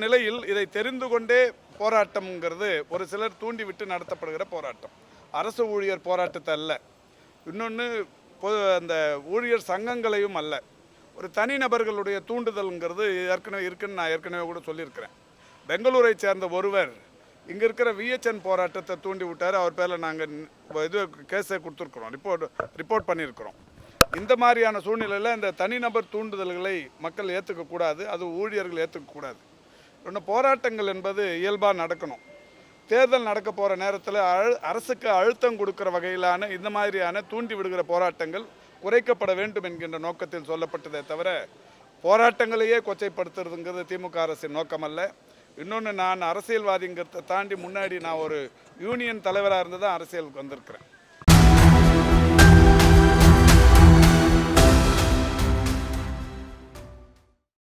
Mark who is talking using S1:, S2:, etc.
S1: நிலையில் இதை தெரிந்து கொண்டே போராட்டம்ங்கிறது ஒரு சிலர் தூண்டிவிட்டு நடத்தப்படுகிற போராட்டம். அரசு ஊழியர் போராட்டத்தை அல்ல, இன்னொன்று அந்த ஊழியர் சங்கங்களையும் அல்ல, ஒரு தனிநபர்களுடைய தூண்டுதல்ங்கிறது ஏற்கனவே இருக்குன்னு நான் ஏற்கனவே கூட சொல்லியிருக்கிறேன். பெங்களூரை சேர்ந்த ஒருவர் இங்கே இருக்கிற விஹெச்என் போராட்டத்தை தூண்டி விட்டார். அவர் பேரில் நாங்கள் இது கேஸை கொடுத்துருக்குறோம், ரிப்போர்ட் பண்ணியிருக்கிறோம். இந்த மாதிரியான சூழ்நிலையில் இந்த தனிநபர் தூண்டுதல்களை மக்கள் ஏற்றுக்கக்கூடாது, அது ஊழியர்கள் ஏற்றுக்கக்கூடாது. இன்னும் போராட்டங்கள் என்பது இயல்பாக நடக்கணும். தேர்தல் நடக்க போகிற நேரத்தில் அரசுக்கு அழுத்தம் கொடுக்குற வகையிலான இந்த மாதிரியான தூண்டி விடுகிற போராட்டங்கள் குறைக்கப்பட வேண்டும் என்கின்ற நோக்கத்தில் சொல்லப்பட்டதே தவிர போராட்டங்களையே கொச்சைப்படுத்துறதுங்கிறது திமுக அரசின் நோக்கமல்ல. இன்னொன்று, நான் அரசியல்வாதிங்கிறத தாண்டி முன்னாடி நான் ஒரு யூனியன் தலைவராக இருந்து தான் அரசியலுக்கு வந்திருக்கிறேன்.